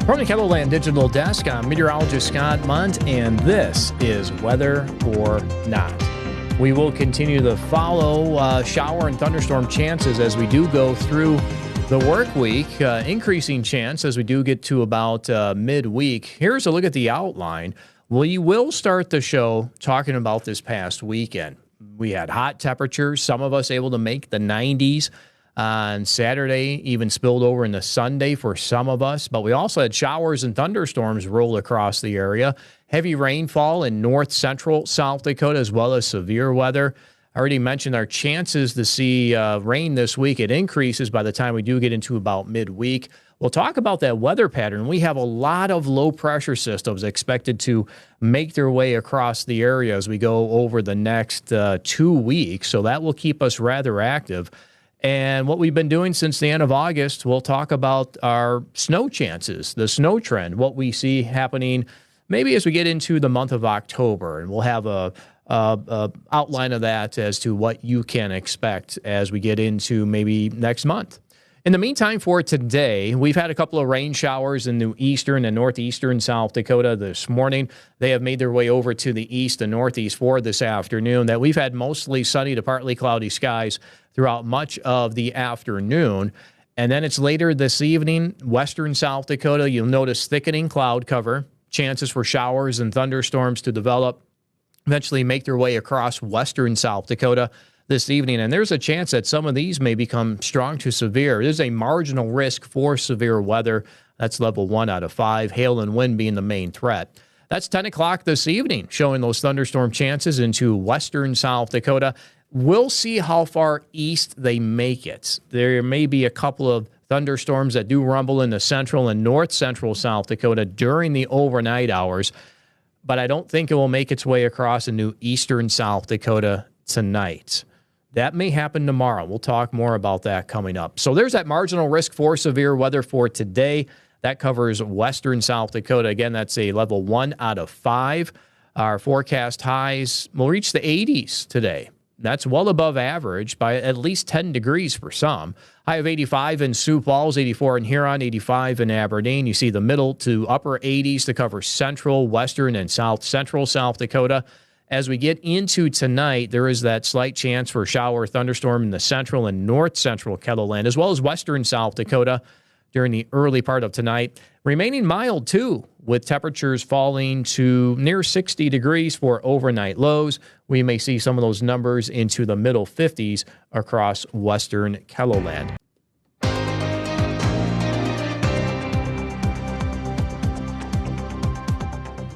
From the KELOLAND Digital Desk, I'm meteorologist Scott Mundt, and this is Weather or Not. We will continue to follow shower and thunderstorm chances as we do go through the work week, increasing chance as we do get to about midweek. Here's a look at the outline. We will start the show talking about this past weekend. We had hot temperatures, some of us able to make the 90s on Saturday, even spilled over into Sunday for some of us. But we also had showers and thunderstorms roll across the area. Heavy rainfall in north central South Dakota, as well as severe weather. I already mentioned our chances to see rain this week. It increases by the time we do get into about midweek. We'll talk about that weather pattern. We have a lot of low pressure systems expected to make their way across the area as we go over the next 2 weeks. So that will keep us rather active. And what we've been doing since the end of August, we'll talk about our snow chances, the snow trend, what we see happening maybe as we get into the month of October. And we'll have a outline of that as to what you can expect as we get into maybe next month. In the meantime, for today, we've had a couple of rain showers in the eastern and northeastern South Dakota this morning. They have made their way over to the east and northeast for this afternoon. That we've had mostly sunny to partly cloudy skies throughout much of the afternoon. And then it's later this evening, western South Dakota, you'll notice thickening cloud cover, chances for showers and thunderstorms to develop, eventually make their way across western South Dakota this evening, and there's a chance that some of these may become strong to severe. There's a marginal risk for severe weather. That's level 1 out of 5, hail and wind being the main threat. That's 10 o'clock this evening, showing those thunderstorm chances into western South Dakota. We'll see how far east they make it. There may be a couple of thunderstorms that do rumble in the central and north central South Dakota during the overnight hours, but I don't think it will make its way across into eastern South Dakota tonight. That may happen tomorrow. We'll talk more about that coming up. So there's that marginal risk for severe weather for today. That covers western South Dakota. Again, that's a level 1 out of 5. Our forecast highs will reach the 80s today. That's well above average by at least 10 degrees for some. High of 85 in Sioux Falls, 84 in Huron, 85 in Aberdeen. You see the middle to upper 80s to cover central, western, and south central South Dakota. As we get into tonight, there is that slight chance for shower thunderstorm in the central and north central KELOLAND, as well as western South Dakota during the early part of tonight. Remaining mild, too, with temperatures falling to near 60 degrees for overnight lows. We may see some of those numbers into the middle 50s across western KELOLAND.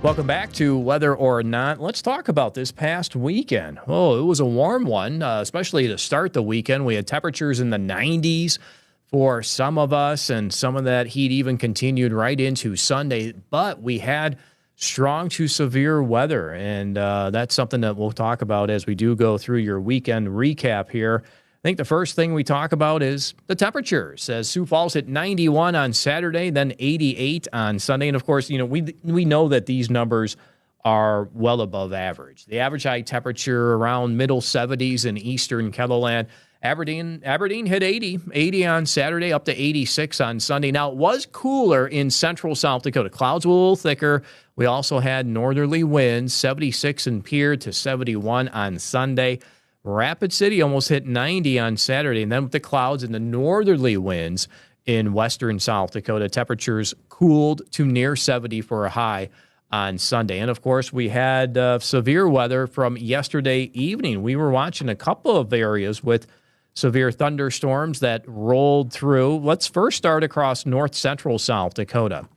Welcome back to Weather or Not. Let's talk about this past weekend. Oh, it was a warm one, especially to start the weekend. We had temperatures in the 90s for some of us, and some of that heat even continued right into Sunday. But we had strong to severe weather, and that's something that we'll talk about as we do go through your weekend recap here. I think the first thing we talk about is the temperatures, as Sioux Falls hit 91 on Saturday, then 88 on Sunday. And, of course, we know that these numbers are well above average. The average high temperature around middle 70s in eastern KELOLAND. Aberdeen hit 80 on Saturday, up to 86 on Sunday. Now, it was cooler in central South Dakota. Clouds were a little thicker. We also had northerly winds, 76 in Pierre to 71 on Sunday. Rapid City almost hit 90 on Saturday, and then with the clouds and the northerly winds in western South Dakota, temperatures cooled to near 70 for a high on Sunday. And, of course, we had severe weather from yesterday evening. We were watching a couple of areas with severe thunderstorms that rolled through. Let's first start across north central South Dakota.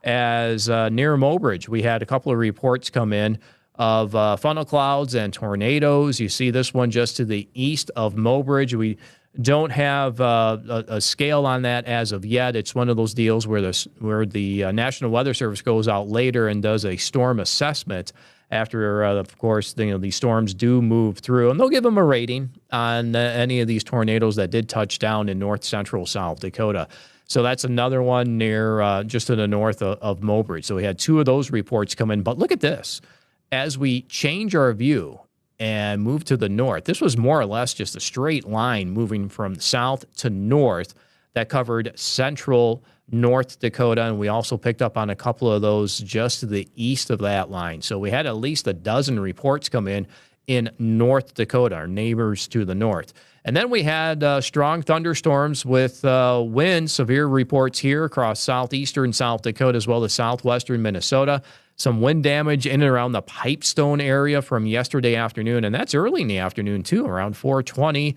As near Mobridge, we had a couple of reports come in of funnel clouds and tornadoes. You see this one just to the east of Mobridge. We don't have a scale on that as of yet. It's one of those deals where the National Weather Service goes out later and does a storm assessment after, of course, these storms do move through. And they'll give them a rating on any of these tornadoes that did touch down in north central South Dakota. So that's another one near just to the north of Mobridge. So we had 2 of those reports come in. But look at this. As we change our view and move to the north, this was more or less just a straight line moving from south to north that covered central North Dakota, and we also picked up on a couple of those just to the east of that line. So we had at least a dozen reports come in North Dakota, our neighbors to the north. And then we had strong thunderstorms with wind, severe reports here across southeastern South Dakota as well as southwestern Minnesota. Some wind damage in and around the Pipestone area from yesterday afternoon, and that's early in the afternoon too, around 4:20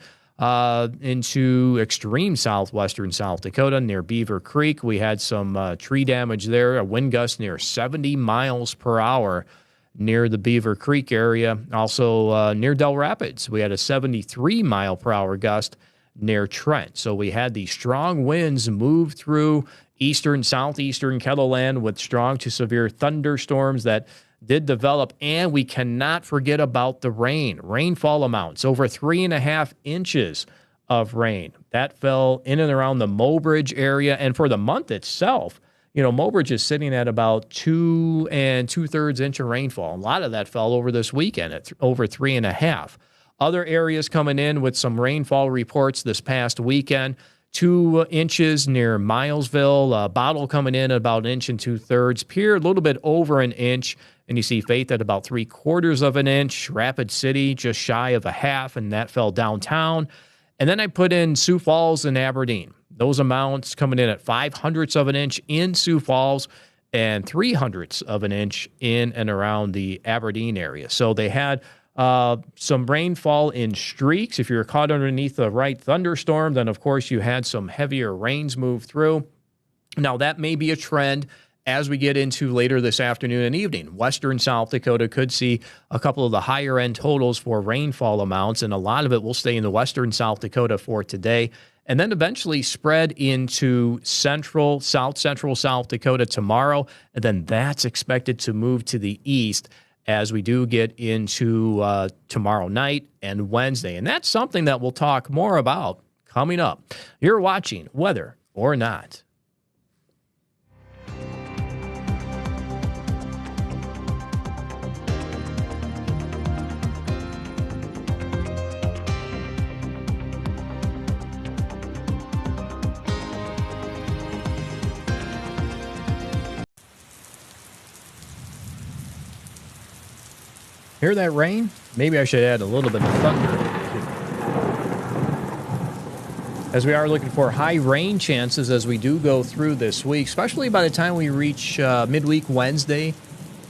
into extreme southwestern South Dakota near Beaver Creek. We had some tree damage there, a wind gust near 70 miles per hour near the Beaver Creek area. Also near Del Rapids, we had a 73-mile-per-hour gust near Trent. So we had these strong winds move through eastern, southeastern KELOLAND with strong to severe thunderstorms that did develop. And we cannot forget about the rain. Rainfall amounts, over 3.5 inches of rain. That fell in and around the Mobridge area. And for the month itself, Mobridge is sitting at about 2 2/3 inch of rainfall. A lot of that fell over this weekend at over 3.5. Other areas coming in with some rainfall reports this past weekend. 2 inches near Milesville. Bottle coming in at about 1 2/3 inches. Pierre a little bit over 1 inch. And you see Faith at about 3/4 inch. Rapid City just shy of 1/2, and that fell downtown. And then I put in Sioux Falls and Aberdeen. Those amounts coming in at 0.05 inch in Sioux Falls and 0.03 inch in and around the Aberdeen area. So they had some rainfall in streaks. If you're caught underneath the right thunderstorm, then of course you had some heavier rains move through. Now that may be a trend as we get into later this afternoon and evening. Western South Dakota could see a couple of the higher end totals for rainfall amounts, and a lot of it will stay in the western South Dakota for today, and then eventually spread into central South Dakota tomorrow, and then that's expected to move to the east as we do get into tomorrow night and Wednesday. And that's something that we'll talk more about coming up. You're watching Weather or Not. Hear that rain? Maybe I should add a little bit of thunder. As we are looking for high rain chances as we do go through this week, especially by the time we reach midweek Wednesday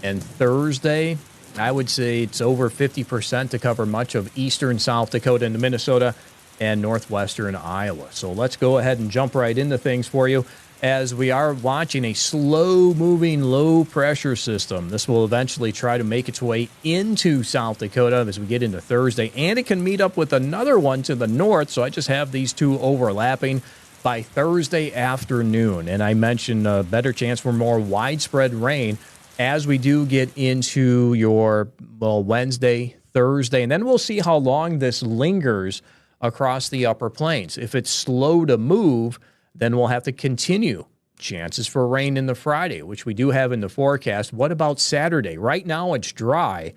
and Thursday. I would say it's over 50% to cover much of eastern South Dakota into Minnesota and northwestern Iowa. So let's go ahead and jump right into things for you, as we are watching a slow-moving low-pressure system. This will eventually try to make its way into South Dakota as we get into Thursday, and it can meet up with another one to the north, so I just have these two overlapping by Thursday afternoon. And I mentioned a better chance for more widespread rain as we do get into your Wednesday, Thursday, and then we'll see how long this lingers across the upper plains. If it's slow to move, then we'll have to continue. Chances for rain in the Friday, which we do have in the forecast. What about Saturday? Right now it's dry.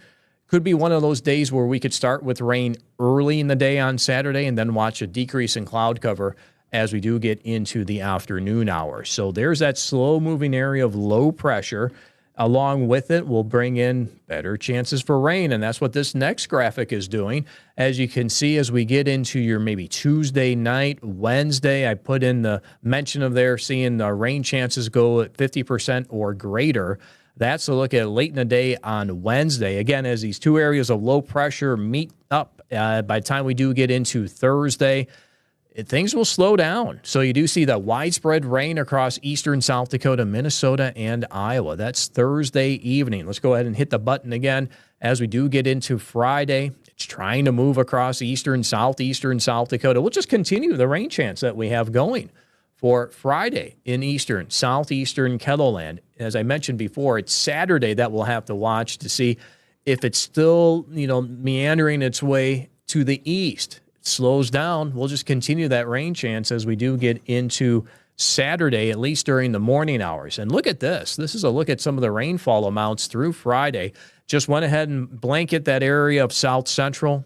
Could be one of those days where we could start with rain early in the day on Saturday and then watch a decrease in cloud cover as we do get into the afternoon hours. So there's that slow-moving area of low pressure. Along with it, we'll bring in better chances for rain, and that's what this next graphic is doing. As you can see, as we get into your maybe Tuesday night, Wednesday, I put in the mention of there seeing the rain chances go at 50% or greater. That's a look at late in the day on Wednesday. Again, as these two areas of low pressure meet up, by the time we do get into Thursday, things will slow down. So you do see that widespread rain across eastern South Dakota, Minnesota, and Iowa. That's Thursday evening. Let's go ahead and hit the button again as we do get into Friday. It's trying to move across southeastern South Dakota. We'll just continue the rain chance that we have going for Friday in eastern, southeastern KELOLAND. As I mentioned before, it's Saturday that we'll have to watch to see if it's still, meandering its way to the east. Slows down. We'll just continue that rain chance as we do get into Saturday, at least during the morning hours. And look at this. This is a look at some of the rainfall amounts through Friday. Just went ahead and blanket that area of south central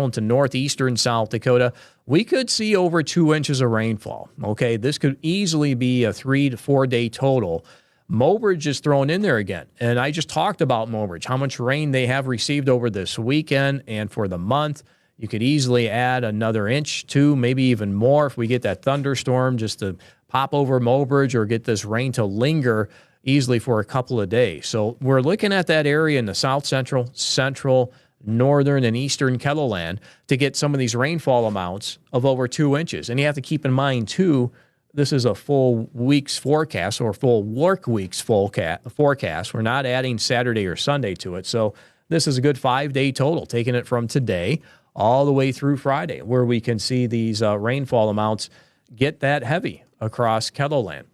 into northeastern South Dakota. we could see over 2 inches of rainfall. Okay, this could easily be a 3 to 4 day total. Mobridge is thrown in there again. And I just talked about Mobridge, how much rain they have received over this weekend and for the month. You could easily add another inch, 2, maybe even more if we get that thunderstorm just to pop over Mobridge or get this rain to linger easily for a couple of days. So we're looking at that area in the south central, northern, and eastern KELOLAND to get some of these rainfall amounts of over 2 inches. And you have to keep in mind, too, this is a full week's forecast or full work week's forecast. We're not adding Saturday or Sunday to it. So this is a good 5-day total, taking it from today all the way through Friday, where we can see these rainfall amounts get that heavy across KELOLAND.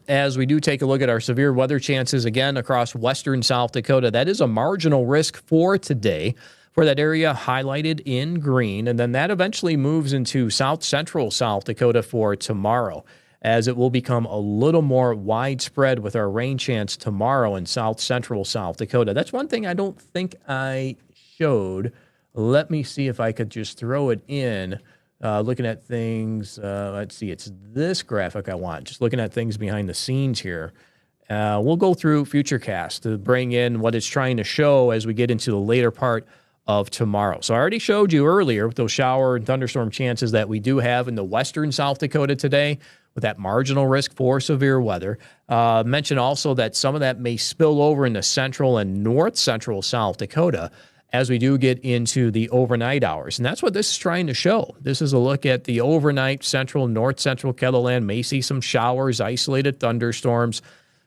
As we do take a look at our severe weather chances again across western South Dakota, that is a marginal risk for today for that area highlighted in green, and then that eventually moves into south central South Dakota for tomorrow, as it will become a little more widespread with our rain chance tomorrow in south central South Dakota. That's one thing I don't think I showed. Let me see if I could just throw it in. Looking at things, let's see, it's this graphic I want. Just looking at things behind the scenes here. We'll go through Futurecast to bring in what it's trying to show as we get into the later part of tomorrow. So I already showed you earlier with those shower and thunderstorm chances that we do have in the western South Dakota today with that marginal risk for severe weather. Mention also that some of that may spill over into central and north central South Dakota as we do get into the overnight hours. And that's what this is trying to show. This is a look at the overnight central, north central KELOLAND. May see some showers, isolated thunderstorms.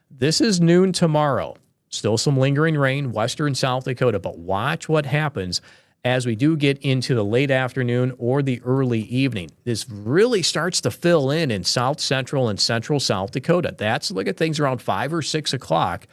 This is noon tomorrow. Still some lingering rain, western South Dakota. But watch what happens as we do get into the late afternoon or the early evening. This really starts to fill in south central and central South Dakota. That's look at things around 5 or 6 o'clock.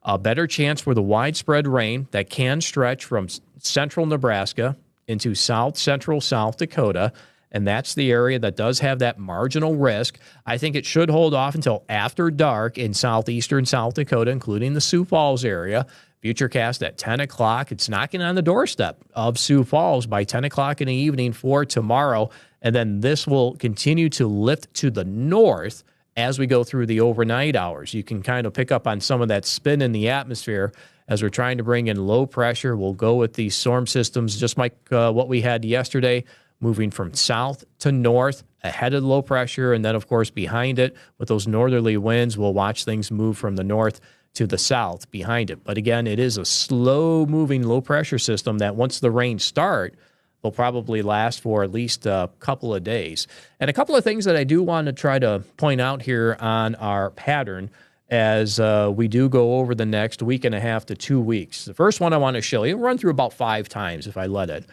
A better chance for the widespread rain that can stretch from central Nebraska into south central South Dakota, and that's the area that does have that marginal risk. I think it should hold off until after dark in southeastern South Dakota, including the Sioux Falls area. Futurecast at 10 o'clock. It's knocking on the doorstep of Sioux Falls by 10 o'clock in the evening for tomorrow, and then this will continue to lift to the north as we go through the overnight hours. You can kind of pick up on some of that spin in the atmosphere as we're trying to bring in low pressure. We'll go with these storm systems just like what we had yesterday, moving from south to north ahead of the low pressure. And then, of course, behind it with those northerly winds, we'll watch things move from the north to the south behind it. But again, it is a slow-moving low pressure system that once the rains start, will probably last for at least a couple of days. And a couple of things that I do want to try to point out here on our pattern as we do go over the next week and a half to 2 weeks. The first one I want to show you, run through about 5 times if I let it,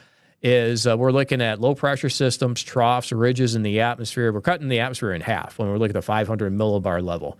is we're looking at low pressure systems, troughs, ridges in the atmosphere. We're cutting the atmosphere in half when we're looking at the 500 millibar level.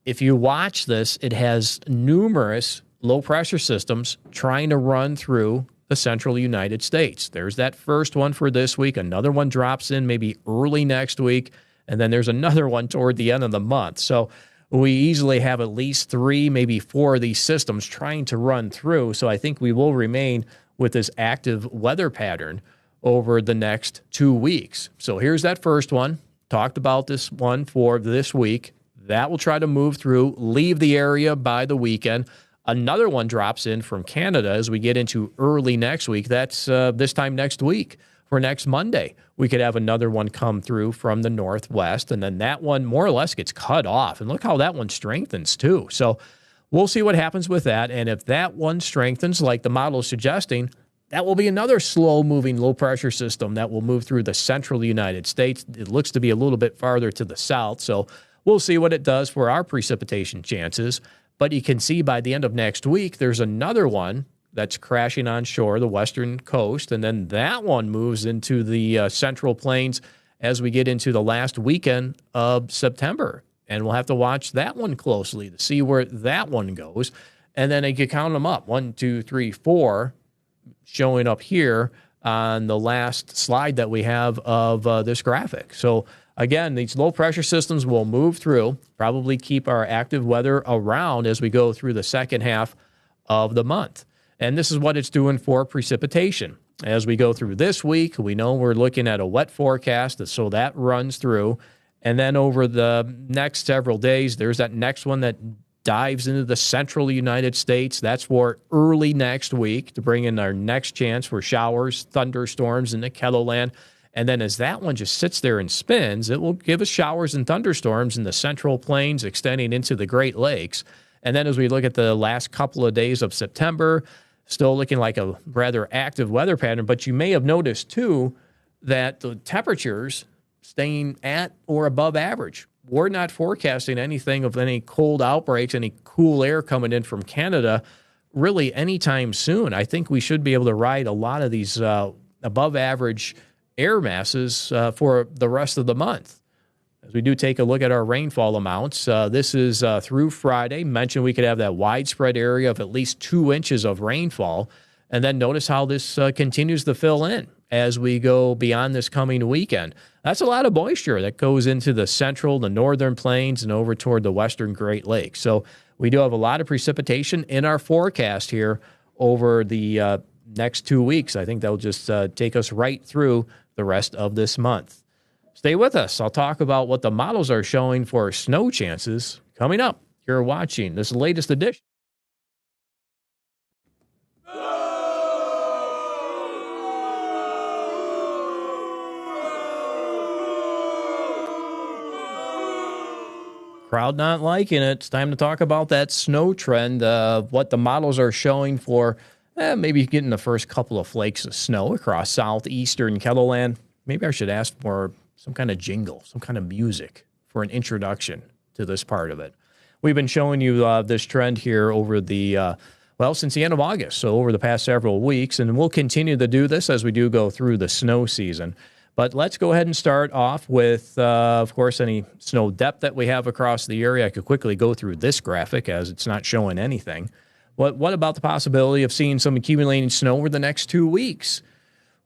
If you watch this, it has numerous low pressure systems trying to run through the central United States. There's that first one for this week. Another one drops in maybe early next week. And then there's another one toward the end of the month. So we easily have at least 3, maybe 4 of these systems trying to run through. So I think we will remain with this active weather pattern over the next 2 weeks. So here's that first one. Talked about this one for this week. That will try to move through, leave the area by the weekend. Another one drops in from Canada as we get into early next week. That's this time next week. For next Monday, we could have another one come through from the northwest, and then that one more or less gets cut off. And look how that one strengthens too. So we'll see what happens with that. And if that one strengthens, like the model is suggesting, that will be another slow-moving low-pressure system that will move through the central United States. It looks to be a little bit farther to the south, so we'll see what it does for our precipitation chances. But you can see by the end of next week, there's another one that's crashing on shore, the western coast, and then that one moves into the central plains as we get into the last weekend of September. And we'll have to watch that one closely to see where that one goes. And then you can count them up, 1, 2, 3, 4, showing up here on the last slide that we have of this graphic. So again, these low-pressure systems will move through, probably keep our active weather around as we go through the second half of the month. And this is what it's doing for precipitation. As we go through this week, we know we're looking at a wet forecast, so that runs through. And then over the next several days, there's that next one that dives into the central United States. That's for early next week to bring in our next chance for showers, thunderstorms in the KELOLAND. And then as that one just sits there and spins, it will give us showers and thunderstorms in the central plains extending into the Great Lakes. And then as we look at the last couple of days of September, still looking like a rather active weather pattern. But you may have noticed, too, that the temperatures staying at or above average. We're not forecasting anything of any cold outbreaks, any cool air coming in from Canada really anytime soon. I think we should be able to ride a lot of these above average air masses for the rest of the month. As we do take a look at our rainfall amounts, this is through Friday. Mentioned we could have that widespread area of at least 2 inches of rainfall. And then notice how this continues to fill in as we go beyond this coming weekend. That's a lot of moisture that goes into the central, the northern plains, and over toward the western Great Lakes. So we do have a lot of precipitation in our forecast here over the next 2 weeks. I think that'll just take us right through the rest of this month. Stay with us. I'll talk about what the models are showing for snow chances coming up. You're watching this latest edition. Crowd not liking it. It's time to talk about that snow trend, what the models are showing for maybe getting the first couple of flakes of snow across southeastern KELOLAND. Maybe I should ask for some kind of jingle, some kind of music for an introduction to this part of it. We've been showing you this trend here over the, since the end of August, so over the past several weeks, and we'll continue to do this as we do go through the snow season. But let's go ahead and start off with, of course, any snow depth that we have across the area. I could quickly go through this graphic as it's not showing anything. What about the possibility of seeing some accumulating snow over the next 2 weeks?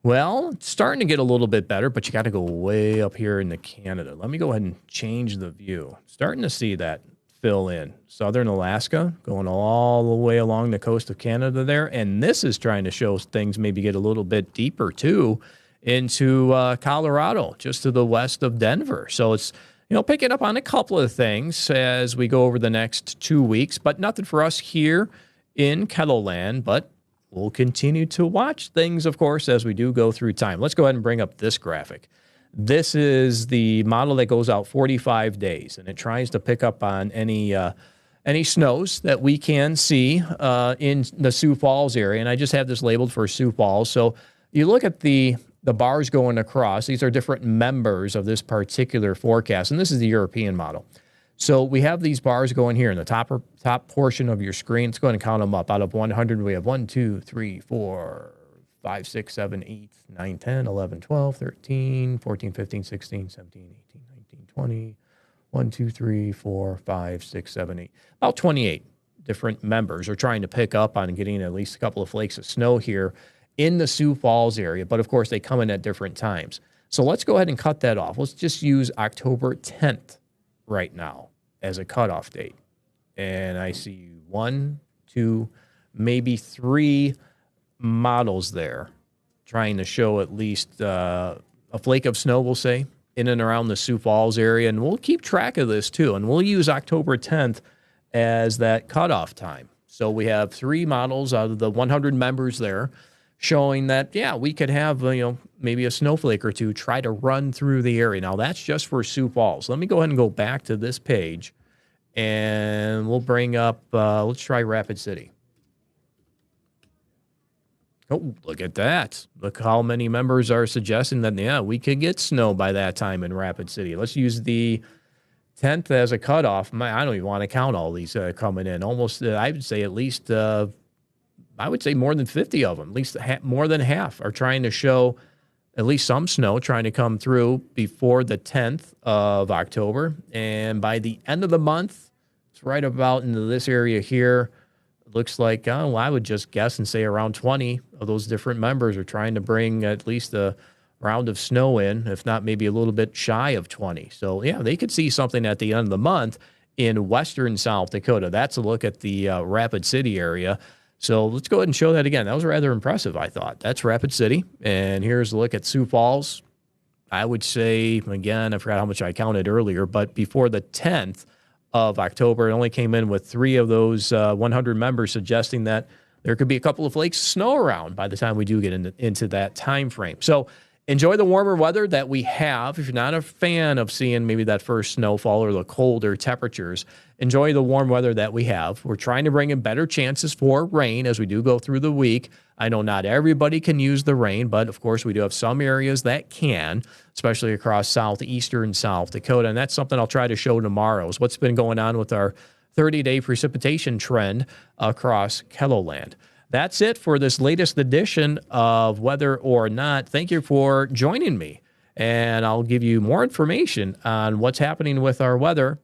Well, it's starting to get a little bit better, but you got to go way up here into Canada. Let me go ahead and change the view. Starting to see that fill in. Southern Alaska, going all the way along the coast of Canada there. And this is trying to show things maybe get a little bit deeper, too, into Colorado, just to the west of Denver. So it's, picking up on a couple of things as we go over the next 2 weeks, but nothing for us here in KELOLAND, but we'll continue to watch things, of course, as we do go through time. Let's go ahead and bring up this graphic. This is the model that goes out 45 days, and it tries to pick up on any snows that we can see in the Sioux Falls area. And I just have this labeled for Sioux Falls. So you look at the bars going across. These are different members of this particular forecast, and this is the European model. So we have these bars going here in the top portion of your screen. Let's go ahead and count them up. Out of 100, we have 1, 2, 3, 4, 5, 6, 7, 8, 9, 10, 11, 12, 13, 14, 15, 16, 17, 18, 19, 20, 1, 2, 3, 4, 5, 6, 7, 8. About 28 different members are trying to pick up on getting at least a couple of flakes of snow here in the Sioux Falls area, but of course they come in at different times. So let's go ahead and cut that off. Let's just use October 10th right now as a cutoff date. And I see 1, 2, maybe 3 models there trying to show at least a flake of snow, we'll say, in and around the Sioux Falls area. And we'll keep track of this too. And we'll use October 10th as that cutoff time. So we have 3 models out of the 100 members there showing that, we could have, maybe a snowflake or two try to run through the area. Now, that's just for Sioux Falls. Let me go ahead and go back to this page, and we'll bring up, let's try Rapid City. Oh, look at that. Look how many members are suggesting that, we could get snow by that time in Rapid City. Let's use the 10th as a cutoff. I don't even want to count all these coming in. Almost, I would say at least... I would say more than 50 of them, at least more than half, are trying to show at least some snow trying to come through before the 10th of October. And by the end of the month, it's right about into this area here. It looks like, I would just guess and say around 20 of those different members are trying to bring at least a round of snow in, if not maybe a little bit shy of 20. So, they could see something at the end of the month in western South Dakota. That's a look at the Rapid City area. So let's go ahead and show that again. That was rather impressive, I thought. That's Rapid City. And here's a look at Sioux Falls. I would say, again, I forgot how much I counted earlier, but before the 10th of October, it only came in with 3 of those 100 members, suggesting that there could be a couple of flakes of snow around by the time we do get into that time frame. So enjoy the warmer weather that we have. If you're not a fan of seeing maybe that first snowfall or the colder temperatures, enjoy the warm weather that we have. We're trying to bring in better chances for rain as we do go through the week. I know not everybody can use the rain, but of course we do have some areas that can, especially across southeastern South Dakota. And that's something I'll try to show tomorrow, is what's been going on with our 30-day precipitation trend across KELOLAND. That's it for this latest edition of Weather or Not. Thank you for joining me, and I'll give you more information on what's happening with our weather